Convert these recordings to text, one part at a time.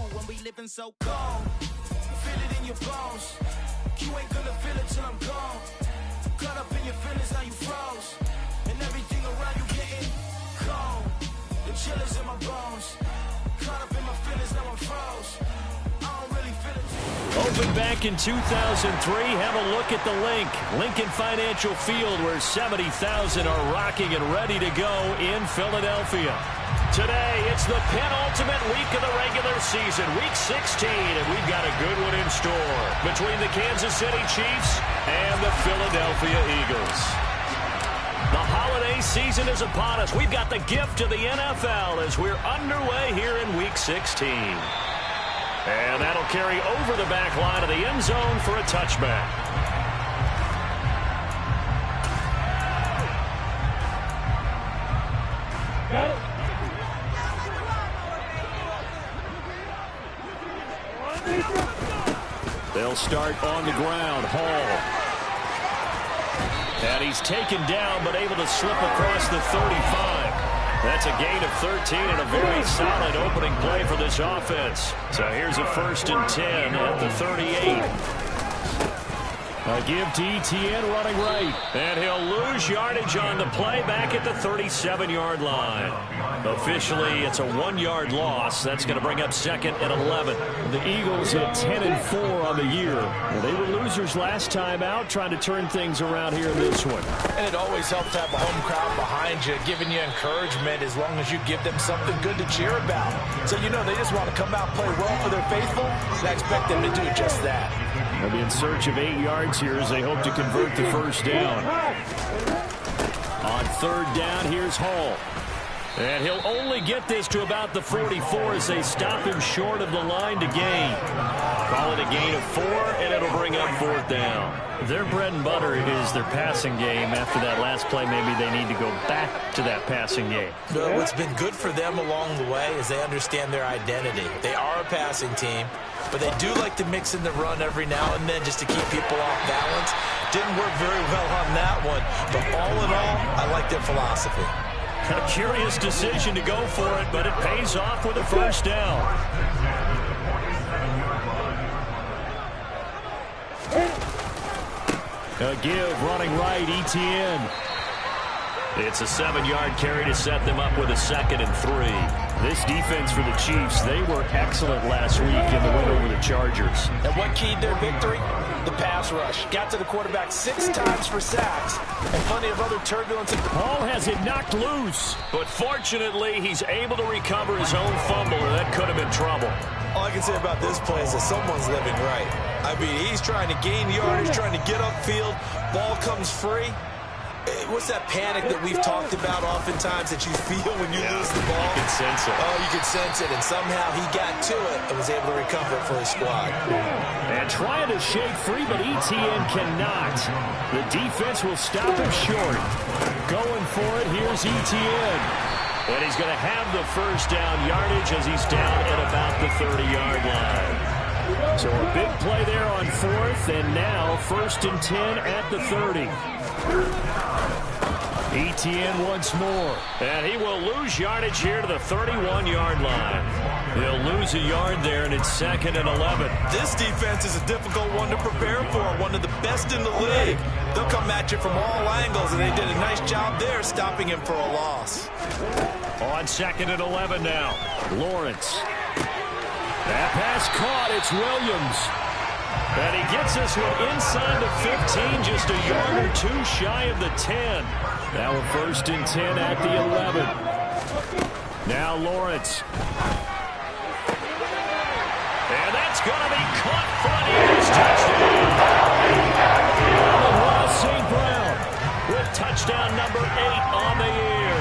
when we living so cold. Feel it in your bones. You ain't gonna feel it till I'm gone. Caught up in your feelings, now you froze. And everything around you getting cold. The chill is in my bones. Caught up in my feelings, now I'm froze. I don't really feel it. Opened back in 2003. Have a look at the link. Lincoln Financial Field, where 70,000 are rocking and ready to go in Philadelphia. Today, it's the penultimate week of the regular season, week 16, and we've got a good one in store between the Kansas City Chiefs and the Philadelphia Eagles. The holiday season is upon us. We've got the gift of the NFL as we're underway here in week 16. And that'll carry over the back line of the end zone for a touchback. Got it. They'll start on the ground. Hall. And he's taken down, but able to slip across the 35. That's a gain of 13 and a very solid opening play for this offense. So here's a 1st and 10 at the 38. A give to Etienne running right. And he'll lose yardage on the play back at the 37-yard line. Officially, it's a 1-yard loss. That's going to bring up 2nd and 11. The Eagles at 10-4 on the year. Well, they were losers last time out, trying to turn things around here in this one. And it always helps to have a home crowd behind you, giving you encouragement as long as you give them something good to cheer about. So you know they just want to come out and play well for their faithful, and I expect them to do just that. They'll be in search of 8 yards here as they hope to convert the first down. On 3rd down, here's Hall. And he'll only get this to about the 44 as they stop him short of the line to gain. Call it a gain of 4, and it'll bring up 4th down. Their bread and butter is their passing game. After that last play, maybe they need to go back to that passing game. Well, what's been good for them along the way is they understand their identity. They are a passing team, but they do like to mix in the run every now and then just to keep people off balance. Didn't work very well on that one, but all in all, I like their philosophy. A curious decision to go for it, but it pays off with a first down. A give running right, Etienne. It's a 7-yard carry to set them up with a 2nd and 3. This defense for the Chiefs, they were excellent last week in the win over the Chargers. And what keyed their victory? The pass rush. Got to the quarterback 6 times for sacks and plenty of other turbulence. Hall has it knocked loose, but fortunately he's able to recover his own fumble, and that could have been trouble. All I can say about this play is that someone's living right. I mean, he's trying to gain yardage, trying to get upfield. Ball comes free. What's that panic that we've talked about oftentimes that you feel when you lose the ball? You can sense it. Oh, you can sense it, and somehow he got to it and was able to recover it for his squad. And trying to shake free, but Etienne cannot. The defense will stop him short. Going for it, here's Etienne. And he's going to have the first down yardage as he's down at about the 30-yard line. So a big play there on 4th, and now 1st and 10 at the 30. Etienne once more. And he will lose yardage here to the 31-yard line. He'll lose a yard there, and it's 2nd and 11. This defense is a difficult one to prepare for, one of the best in the league. They'll come at you from all angles, and they did a nice job there stopping him for a loss. On 2nd and 11 now. Lawrence. That pass caught. It's Williams. And he gets this one inside the 15, just a yard or 2 shy of the 10. Now a 1st and 10 at the 11. Now Lawrence. And that's going to be caught front Eagles touchdown. Ross St. Brown with touchdown number 8 on the year.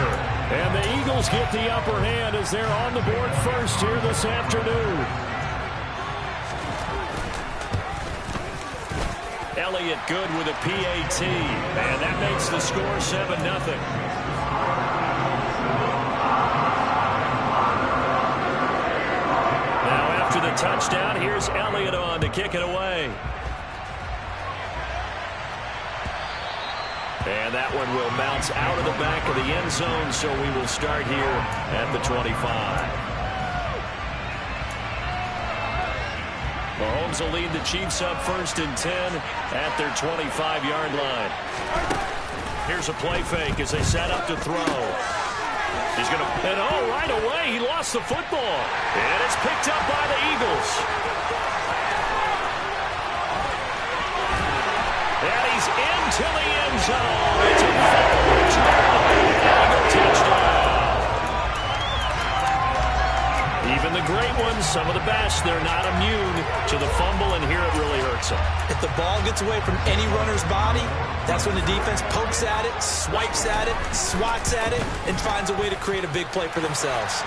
And the Eagles get the upper hand as they're on the board first here this afternoon. Elliott good with a PAT, and that makes the score 7-0. Now after the touchdown, here's Elliott on to kick it away. And that one will bounce out of the back of the end zone, so we will start here at the 25. Mahomes will lead the Chiefs up 1st and 10 at their 25-yard line. Here's a play fake as they set up to throw. He's going to, and right away, he lost the football. And it's picked up by the Eagles. And he's into the end zone. It's a fumble return. Eagle touchdown. Even the great ones, some of the best, they're not immune to the fumble, and here it really hurts them. If the ball gets away from any runner's body, that's when the defense pokes at it, swipes at it, swats at it, and finds a way to create a big play for themselves.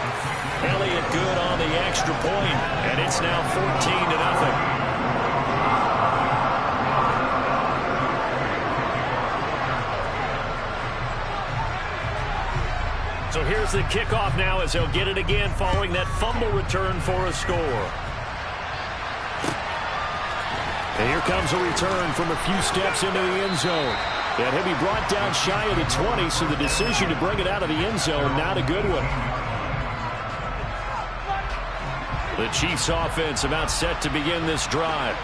Elliott good on the extra point, and it's now 14-0. So here's the kickoff now as they'll get it again following that fumble return for a score. And here comes a return from a few steps into the end zone. And he'll be brought down shy of the 20, so the decision to bring it out of the end zone, not a good one. The Chiefs offense about set to begin this drive.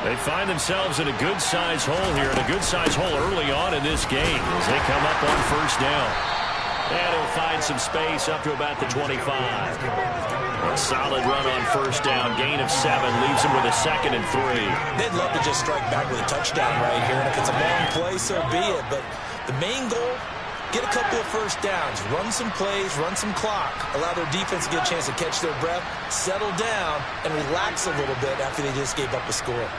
They find themselves in a good-sized hole here, and a good-sized hole early on in this game as they come up on 1st down. And he'll find some space up to about the 25. A solid run on 1st down. Gain of 7 leaves him with a 2nd and 3. They'd love to just strike back with a touchdown right here. And if it's a long play, so be it. But the main goal, get a couple of 1st downs. Run some plays, run some clock. Allow their defense to get a chance to catch their breath, settle down, and relax a little bit after they just gave up a score.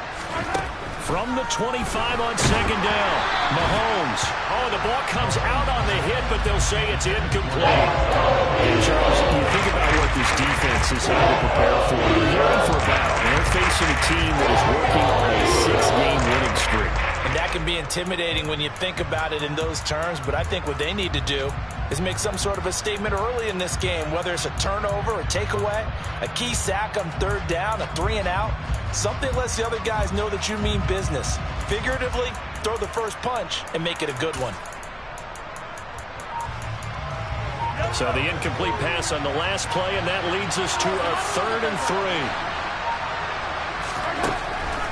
From the 25 on 2nd down, Mahomes. Oh, the ball comes out on the hit, but they'll say it's incomplete. And Charles, you think about what this defense is able to prepare for. They're in for a battle, and they're facing a team that is working on a 6-game winning streak. And that can be intimidating when you think about it in those terms, but I think what they need to do is make some sort of a statement early in this game, whether it's a turnover, a takeaway, a key sack on 3rd down, a 3-and-out. Something lets the other guys know that you mean business. Figuratively, throw the first punch and make it a good one. So the incomplete pass on the last play, and that leads us to a 3rd and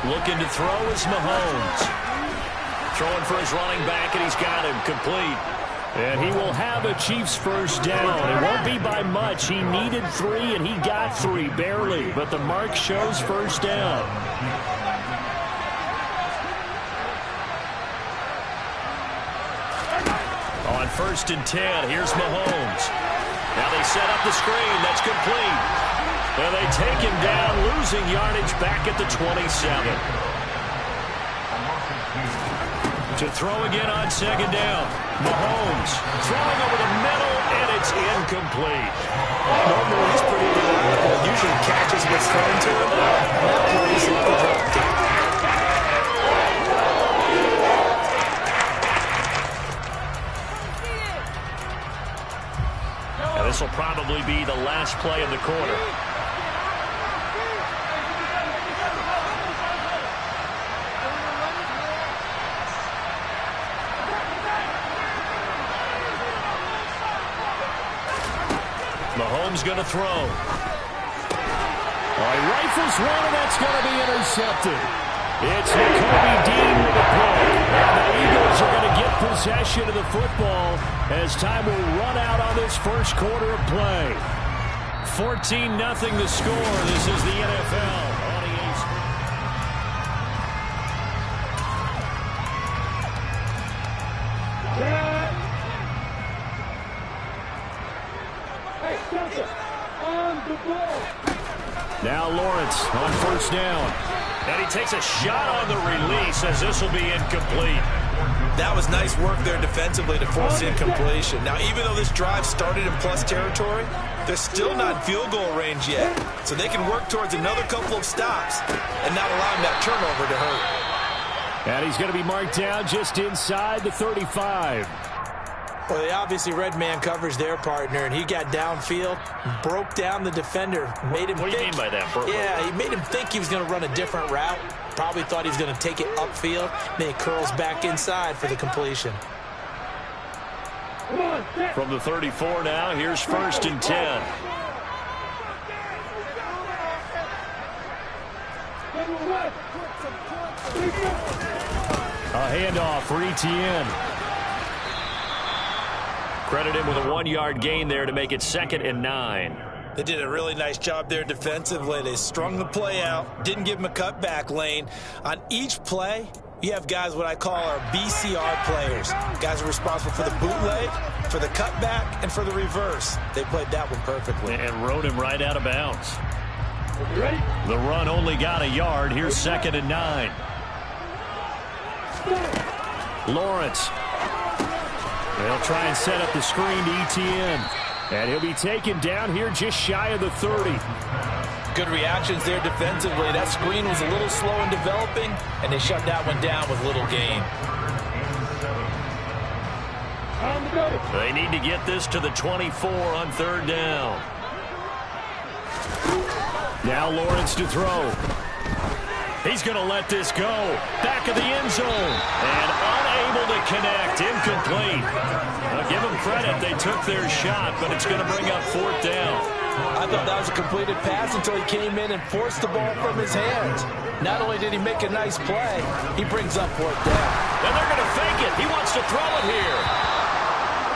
3. Looking to throw is Mahomes. Throwing for his running back, and he's got him complete. And he will have a Chiefs 1st down. It won't be by much. He needed 3, and he got 3, barely. But the mark shows 1st down. On 1st and 10, here's Mahomes. Now they set up the screen. That's complete. And they take him down, losing yardage back at the 27. To throw again on 2nd down. Mahomes throwing over the middle, and it's incomplete. Normally he's pretty reliable. Usually catches what's thrown to him. Now plays at the drop deep. Now this will probably be the last play of the quarter. Mahomes going to throw. He rifles one, and that's going to be intercepted. It's Nakobe Dean with the pick. And the Eagles are going to get possession of the football as time will run out on this 1st quarter of play. 14-0 the score. This is the NFL on EA Sports. Now Lawrence on 1st down. And he takes a shot on the release as this will be incomplete. That was nice work there defensively to force incompletion. Now, even though this drive started in plus territory, they're still not in field goal range yet. So they can work towards another couple of stops and not allowing that turnover to hurt. And he's going to be marked down just inside the 35. Well, they obviously read man coverage their partner, and he got downfield, broke down the defender, made him What do you mean by that? Yeah, he made him think he was going to run a different route. Probably thought he was going to take it upfield. Then he curls back inside for the completion. From the 34 now, here's 1st and 10. A handoff for Etienne. Credit him with a 1-yard gain there to make it 2nd and 9. They did a really nice job there defensively. They strung the play out, didn't give him a cutback lane. On each play, you have guys what I call our BCR players. Guys are responsible for the bootleg, for the cutback, and for the reverse. They played that one perfectly. And rode him right out of bounds. The run only got a yard. Here's 2nd and 9. Lawrence. They'll try and set up the screen to Etienne. And he'll be taken down here just shy of the 30. Good reactions there defensively. That screen was a little slow in developing, and they shut that one down with little gain. They need to get this to the 24 on 3rd down. Now Lawrence to throw. He's going to let this go. Back of the end zone. And unable to connect. Incomplete. Now give them credit. They took their shot, but it's going to bring up 4th down. I thought that was a completed pass until he came in and forced the ball from his hands. Not only did he make a nice play, he brings up 4th down. And they're going to fake it. He wants to throw it here.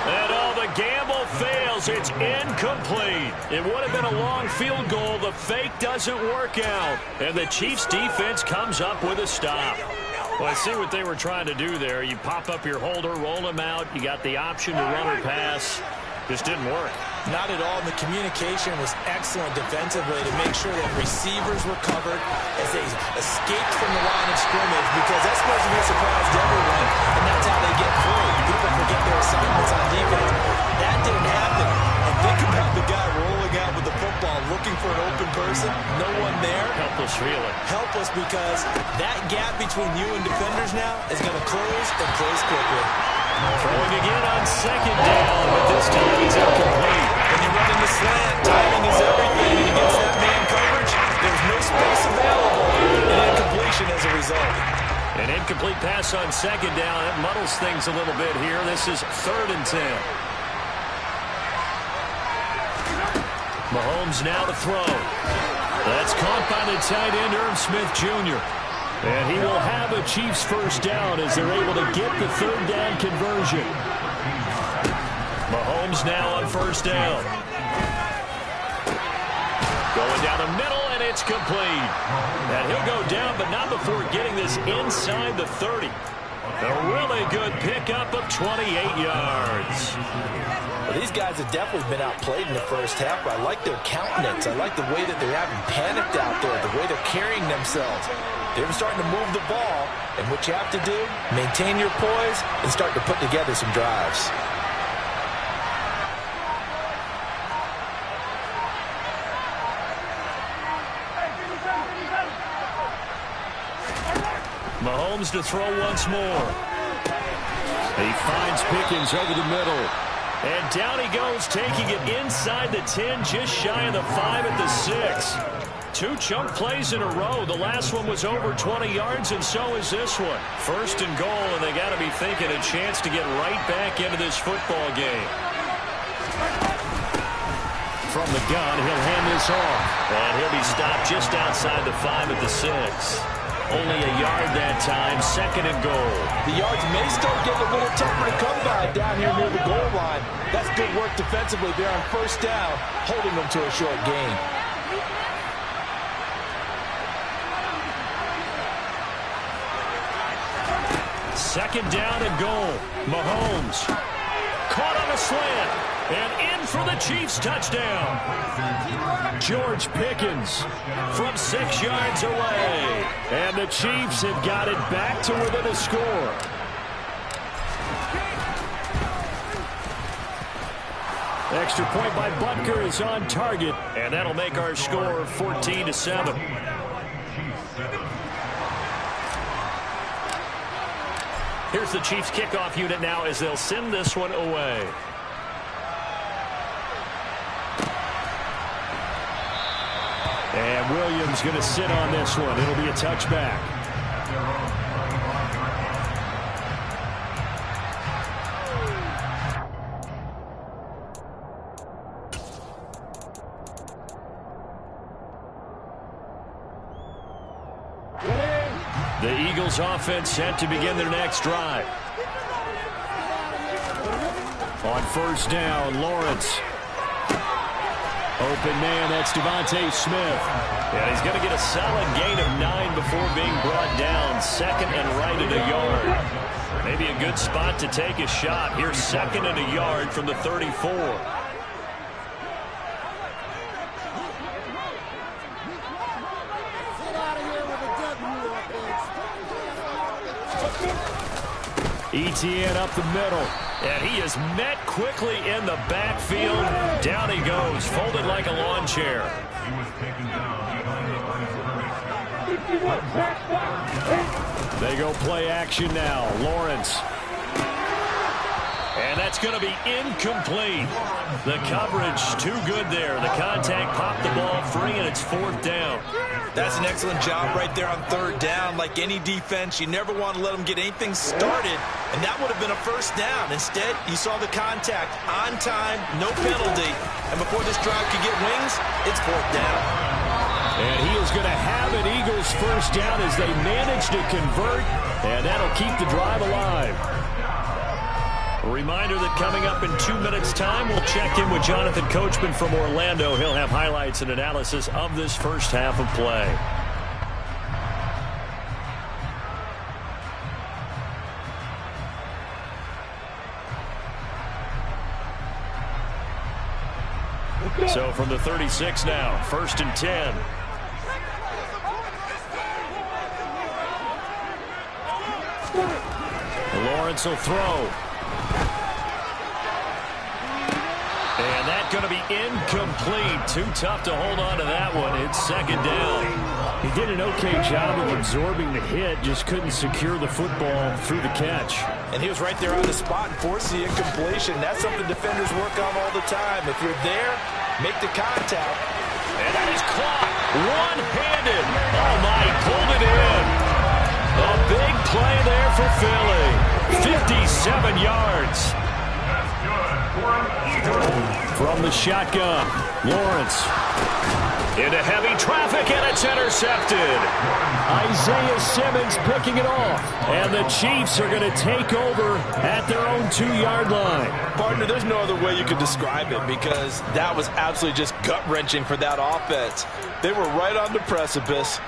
And the gamble fails. It's incomplete. It would have been a long field goal. The fake doesn't work out. And the Chiefs defense comes up with a stop. Well, I see what they were trying to do there. You pop up your holder, roll him out. You got the option to run or pass. Just didn't work. Not at all. And the communication was excellent defensively to make sure that receivers were covered as they escaped from the line of scrimmage, because that's supposed to be a surprise to everyone, and that's how they get free. People forget their assignments on defense. That didn't happen. And think about the guy rolling out with the football, looking for an open person. No one there. Helpless feeling. Helpless, because that gap between you and defenders now is going to close and close quickly. Throwing again on 2nd down, but this time it's incomplete. When you run in the slant, timing is everything. And against that man coverage, there's no space available. And incompletion as a result. An incomplete pass on 2nd down. It muddles things a little bit here. This is 3rd and 10. Mahomes now to throw. That's caught by the tight end, Irv Smith Jr. And he will have a Chiefs 1st down as they're able to get the 3rd down conversion. Mahomes now on 1st down. Going down the middle, and it's complete. And he'll go down, but not before getting this inside the 30. A really good pickup of 28 yards. Well, these guys have definitely been outplayed in the 1st half, but I like their countenance. I like the way that they're having panicked out there, the way they're carrying themselves. They're starting to move the ball, and what you have to do, maintain your poise and start to put together some drives. Mahomes to throw once more. He finds Pickens over the middle. And down he goes, taking it inside the 10, just shy of the 5 at the 6. 2 chunk plays in a row. The last one was over 20 yards, and so is this one. 1st and goal, and they got to be thinking a chance to get right back into this football game. From the gun, he'll hand this off. And he'll be stopped just outside the 5 at the 6. Only a yard that time, 2nd and goal. The yards may start getting a little tougher to come by down here near the goal line. That's good work defensively there on 1st down, holding them to a short gain. Second down and goal. Mahomes caught on a slant and in for the Chiefs touchdown. George Pickens from 6 yards away. And the Chiefs have got it back to within a score. Extra point by Butker is on target, and that'll make our score 14-7. Here's the Chiefs kickoff unit now as they'll send this one away. And Williams going to sit on this one. It'll be a touchback. The Eagles offense set to begin their next drive. On first down, Lawrence. Open man, that's Devontae Smith. And he's going to get a solid gain of 9 before being brought down. Second and right at a yard. Maybe a good spot to take a shot. Here's second and a yard from the 34. Etienne up the middle. And he is met quickly in the backfield. Down he goes, folded like a lawn chair. They go play action now. Lawrence. And that's going to be incomplete. The coverage too good there. The contact popped the ball free, and it's fourth down. That's an excellent job right there on third down. Like any defense, you never want to let them get anything started, and that would have been a first down. Instead, you saw the contact on time, no penalty, and before this drive could get wings, it's fourth down. And he is going to have an Eagles first down as they manage to convert, and that'll keep the drive alive. A reminder that coming up in 2 minutes' time, we'll check in with Jonathan Coachman from Orlando. He'll have highlights and analysis of this first half of play. So from the 36 now, first and 10. Lawrence will throw. And that's going to be incomplete. Too tough to hold on to that one. It's second down. He did an okay job of absorbing the hit, just couldn't secure the football through the catch. And he was right there on the spot and forced the incompletion. That's something defenders work on all the time. If you're there, make the contact. And that is caught one-handed. Oh, my, pulled it in. A big play there for Philly. 57 yards. From the shotgun, Lawrence. Into heavy traffic, and it's intercepted. Isaiah Simmons picking it off. And the Chiefs are going to take over at their own 2-yard line. Partner, there's no other way you could describe it because that was absolutely just gut-wrenching for that offense. They were right on the precipice.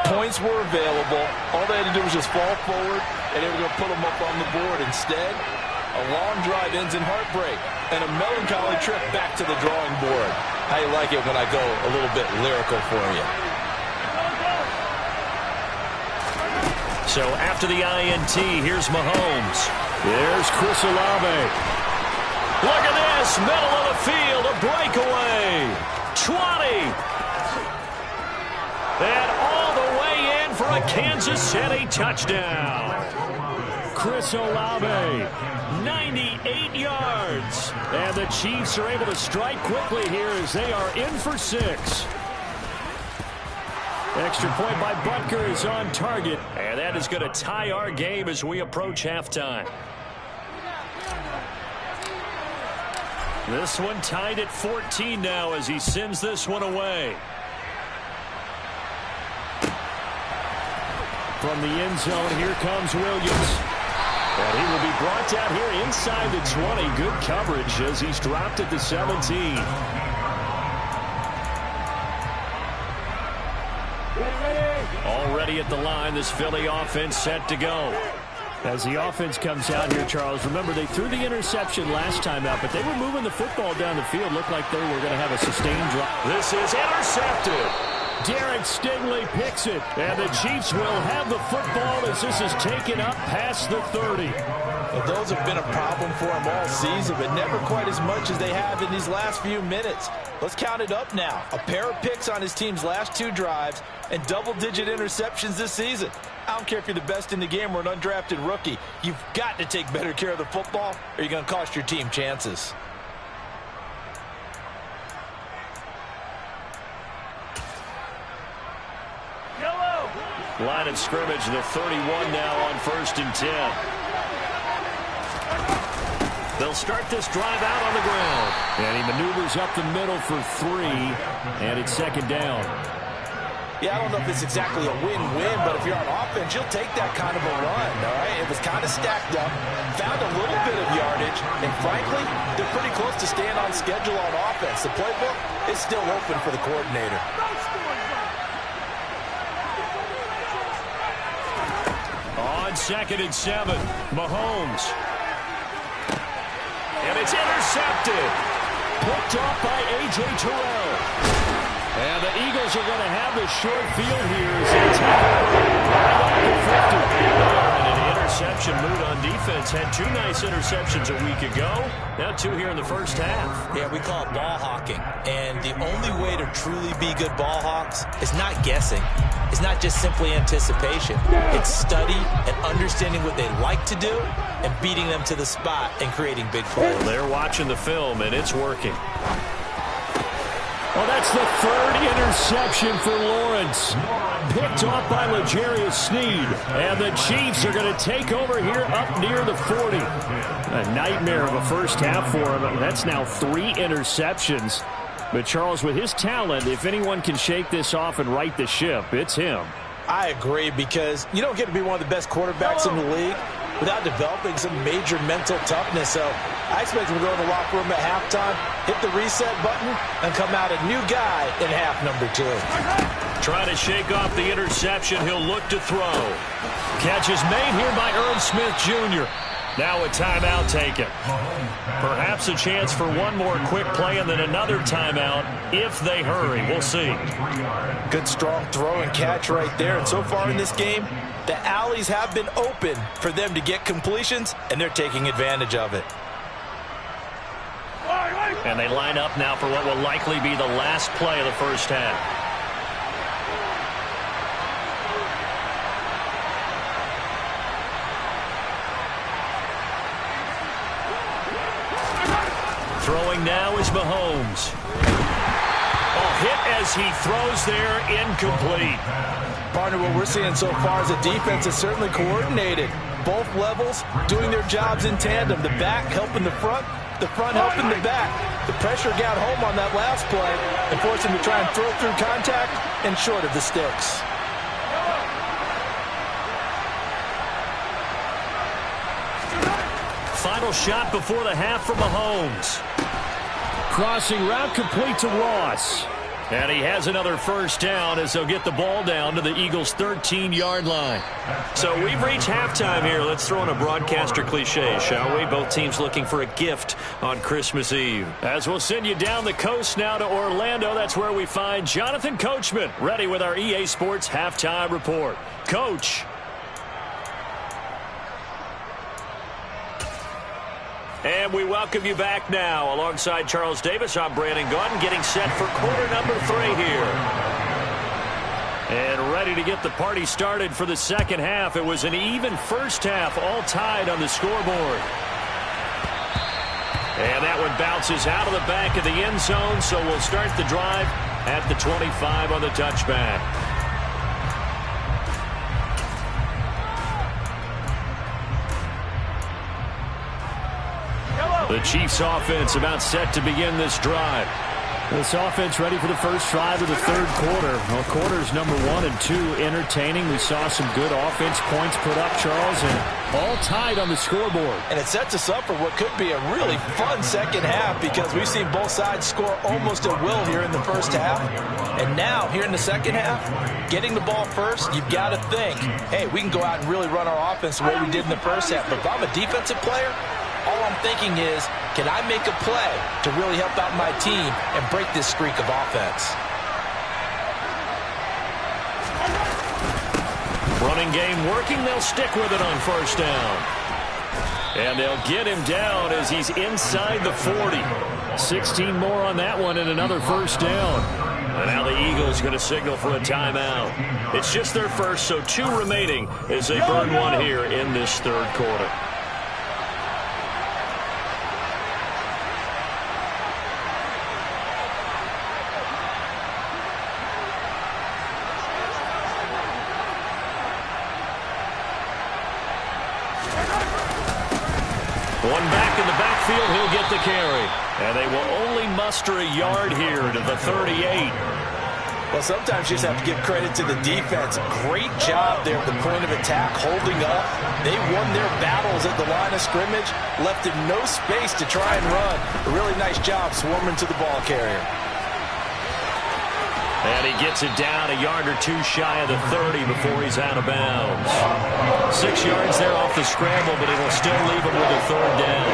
Points were available. All they had to do was just fall forward, and they were going to put them up on the board. Instead, a long drive ends in heartbreak and a melancholy trip back to the drawing board. How you like it when I go a little bit lyrical for you? So after the INT, here's Mahomes. There's Chris Olave. Look at this, middle of the field, a breakaway. 20. And all the way in for a Kansas City touchdown. Chris Olave, 98 yards. And the Chiefs are able to strike quickly here as they are in for 6. Extra point by Butker is on target. And that is going to tie our game as we approach halftime. This one tied at 14 now as he sends this one away. From the end zone, here comes Williams. And he will be brought down here inside the 20. Good coverage as he's dropped at the 17. Already at the line, this Philly offense set to go. As the offense comes out here, Charles, remember they threw the interception last time out, but they were moving the football down the field. Looked like they were going to have a sustained drop. This is intercepted. Derek Stingley picks it, and the Chiefs will have the football as this is taken up past the 30. Well, those have been a problem for him all season, but never quite as much as they have in these last few minutes. Let's count it up now. A pair of picks on his team's last 2 drives and double-digit interceptions this season. I don't care if you're the best in the game or an undrafted rookie. You've got to take better care of the football or you're going to cost your team chances. Line of scrimmage, the 31 now on first and 10. They'll start this drive out on the ground. And he maneuvers up the middle for 3, and it's second down. Yeah, I don't know if it's exactly a win-win, but if you're on offense, you'll take that kind of a run, all right? It was kind of stacked up, found a little bit of yardage, and frankly, they're pretty close to staying on schedule on offense. The playbook is still open for the coordinator. On 2nd and 7, Mahomes. And it's intercepted. Picked off by A.J. Terrell. And the Eagles are going to have the short field here as they take over right off the 50. And an interception mood on defense. Had 2 nice interceptions a week ago. Now 2 here in the first half. Yeah, we call it ball hawking. And the only way to truly be good ball hawks is not guessing. It's not just simply anticipation. It's study and understanding what they like to do and beating them to the spot and creating big plays. Well, they're watching the film, and it's working. Well, that's the 3rd interception for Lawrence. Picked off by L'Jarius Sneed. And the Chiefs are going to take over here up near the 40. A nightmare of a first half for him. That's now 3 interceptions. But Charles, with his talent, if anyone can shake this off and right the ship, it's him. I agree, because you don't get to be one of the best quarterbacks in the league without developing some major mental toughness. So I expect him to go in the locker room at halftime, hit the reset button, and come out a new guy in half number 2. Trying to shake off the interception. He'll look to throw. Catch is made here by Irv Smith Jr. Now a timeout taken. Perhaps a chance for one more quick play and then another timeout if they hurry. We'll see. Good strong throw and catch right there. And so far in this game, the alleys have been open for them to get completions, and they're taking advantage of it. And they line up now for what will likely be the last play of the first half. Throwing now is Mahomes. Hit as he throws there, incomplete. Partner, what we're seeing so far is a defense that's certainly coordinated. Both levels doing their jobs in tandem. The back helping the front helping the back. The pressure got home on that last play and forced him to try and throw through contact and short of the sticks. Final shot before the half from Mahomes. Crossing route complete to Ross. And he has another first down as they'll get the ball down to the Eagles' 13-yard line. So we've reached halftime here. Let's throw in a broadcaster cliche, shall we? Both teams looking for a gift on Christmas Eve. As we'll send you down the coast now to Orlando, that's where we find Jonathan Coachman, ready with our EA Sports Halftime Report. Coach. And we welcome you back now. Alongside Charles Davis, I'm Brandon Gaudin, getting set for quarter number 3 here. And ready to get the party started for the second half. It was an even first half, all tied on the scoreboard. And that one bounces out of the back of the end zone, so we'll start the drive at the 25 on the touchback. The Chiefs offense about set to begin this drive. This offense ready for the first drive of the third quarter. Well, quarters number 1 and 2 entertaining. We saw some good offense points put up, Charles, and all tied on the scoreboard. And it sets us up for what could be a really fun second half, because we've seen both sides score almost at will here in the first half. And now, here in the second half, getting the ball first, you've got to think, hey, we can go out and really run our offense the way we did in the first half. But if I'm a defensive player, all I'm thinking is, can I make a play to really help out my team and break this streak of offense? Running game working. They'll stick with it on first down. And they'll get him down as he's inside the 40. 16 more on that one and another first down. And now the Eagles going to signal for a timeout. It's just their first, so 2 remaining as they burn one here in this third quarter. One back in the backfield, he'll get the carry. And they will only muster a yard here to the 38. Well, sometimes you just have to give credit to the defense. Great job there at the point of attack, holding up. They won their battles at the line of scrimmage, left him no space to try and run. A really nice job swarming to the ball carrier. And he gets it down a yard or two shy of the 30 before he's out of bounds. 6 yards there off the scramble, but it'll still leave him with a third down.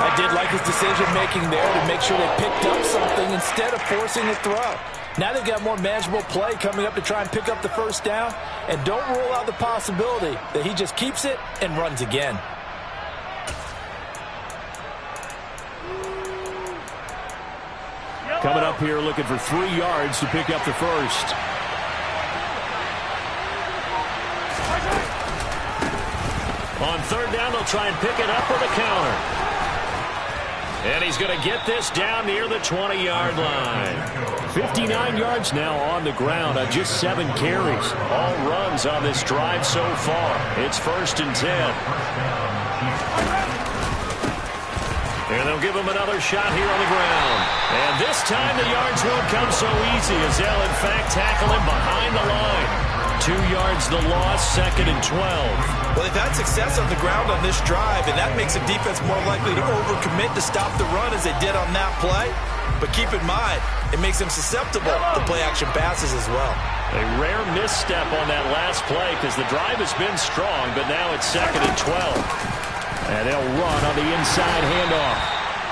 I did like his decision-making there to make sure they picked up something instead of forcing a throw. Now they've got more manageable play coming up to try and pick up the first down, and don't rule out the possibility that he just keeps it and runs again. Coming up here looking for 3 yards to pick up the first. On third down, they'll try and pick it up with a counter. And he's going to get this down near the 20-yard line. 59 yards now on the ground on just 7 carries. All runs on this drive so far. It's 1st and 10. And they'll give him another shot here on the ground. And this time the yards won't come so easy as they'll, in fact, tackle him behind the line. 2 yards the loss, 2nd and 12. Well, they've had success on the ground on this drive, and that makes the defense more likely to overcommit to stop the run as they did on that play. But keep in mind, it makes them susceptible to play-action passes as well. A rare misstep on that last play because the drive has been strong, but now it's 2nd and 12. And they'll run on the inside handoff.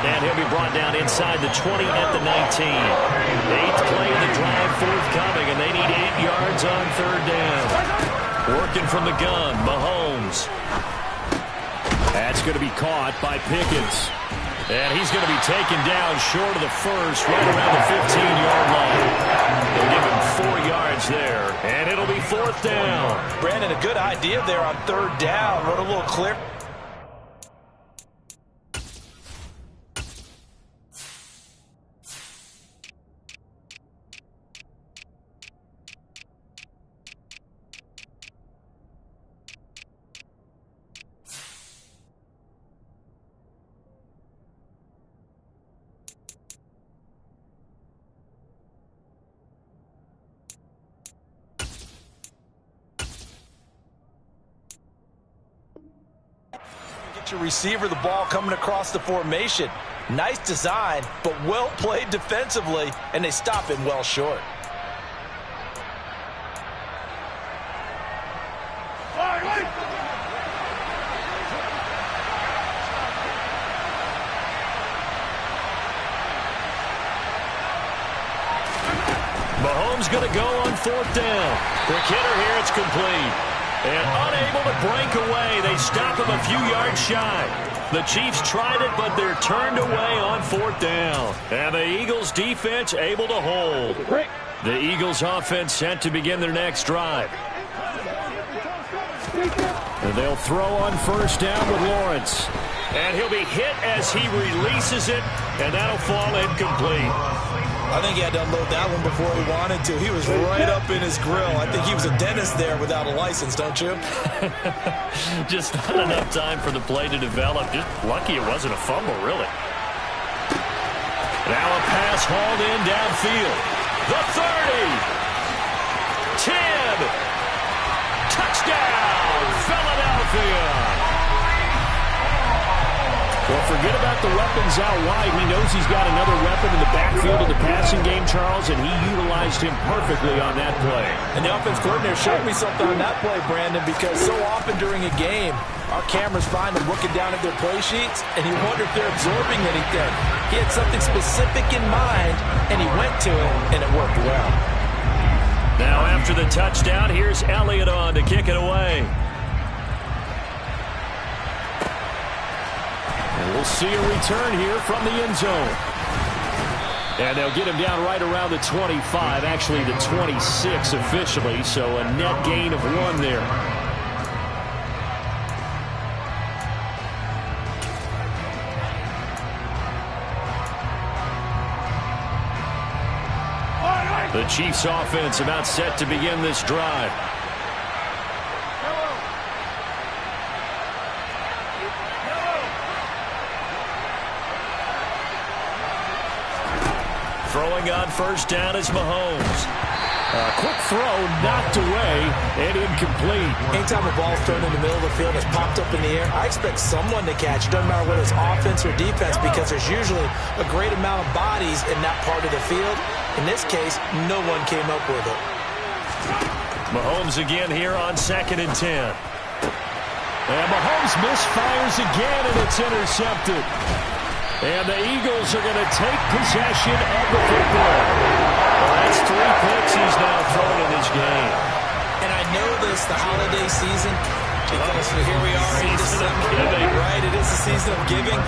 And he'll be brought down inside the 20 at the 19. 8th play of the drive forthcoming, and they need 8 yards on third down. Working from the gun, Mahomes. That's going to be caught by Pickens. And he's going to be taken down short of the first, right around the 15-yard line. They'll give him 4 yards there, and it'll be 4th down. Brandon, a good idea there on third down. Run a little clear. Your receiver the ball coming across the formation. Nice design, but well played defensively, and they stop him well short. Mahomes going to go on 4th down. Quick hitter here, it's complete. And unable to break away, they stop him a few yards shy. The Chiefs tried it, but they're turned away on 4th down. And the Eagles defense able to hold. The Eagles offense set to begin their next drive. And they'll throw on 1st down with Lawrence. And he'll be hit as he releases it, and that'll fall incomplete. I think he had to unload that one before he wanted to. He was right up in his grill. I think he was a dentist there without a license, don't you? Just not enough time for the play to develop. Just lucky it wasn't a fumble, really. Now a pass hauled in downfield. The 30. 10. Touchdown, Philadelphia. Well, forget about the weapons out wide. He knows he's got another weapon in the backfield of the passing game, Charles, and he utilized him perfectly on that play. And the offense coordinator showed me something on that play, Brandon, because so often during a game, our cameras find them looking down at their play sheets, and you wonder if they're absorbing anything. He had something specific in mind, and he went to it, and it worked well. Now, after the touchdown, here's Elliott on to kick it away. We'll see a return here from the end zone. And they'll get him down right around the 25, actually the 26 officially, so a net gain of 1 there. The Chiefs offense about set to begin this drive. Throwing on 1st down is Mahomes. Quick throw, knocked away, and incomplete. Anytime a ball's thrown in the middle of the field and it's popped up in the air, I expect someone to catch. It doesn't matter whether it's offense or defense, because there's usually a great amount of bodies in that part of the field. In this case, no one came up with it. Mahomes again here on 2nd and 10. And Mahomes misfires again, and it's intercepted. And the Eagles are going to take possession of the football. Well, that's 3 picks he's now thrown in this game. And I know this, the holiday season, because here we are in December, right? It is the season of giving.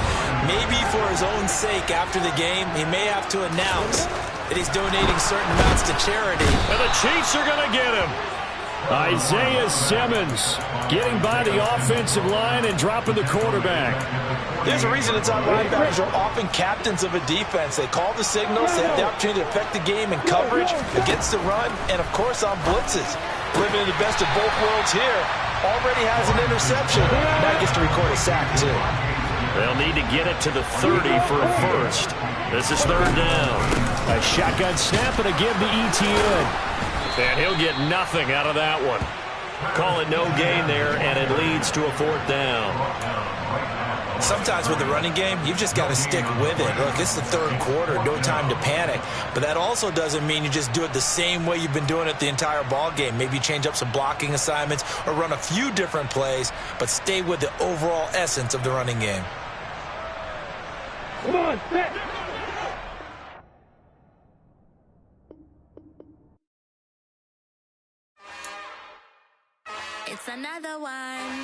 Maybe for his own sake after the game, he may have to announce that he's donating certain amounts to charity. And the Chiefs are going to get him. Isaiah Simmons getting by the offensive line and dropping the quarterback. There's a reason inside linebackers are often captains of a defense. They call the signals. They have the opportunity to affect the game in coverage, against the run, and, of course, on blitzes. Living in the best of both worlds here. Already has an interception. Now he gets to record a sack, too. They'll need to get it to the 30 for a first. This is 3rd down. A shotgun snap and a give to ETN. And he'll get nothing out of that one. Call it no gain there, and it leads to a 4th down. Sometimes with the running game, you've just got to stick with it. Look, it's the 3rd quarter, no time to panic. But that also doesn't mean you just do it the same way you've been doing it the entire ball game. Maybe change up some blocking assignments or run a few different plays, but stay with the overall essence of the running game. Come on, set. It's another one.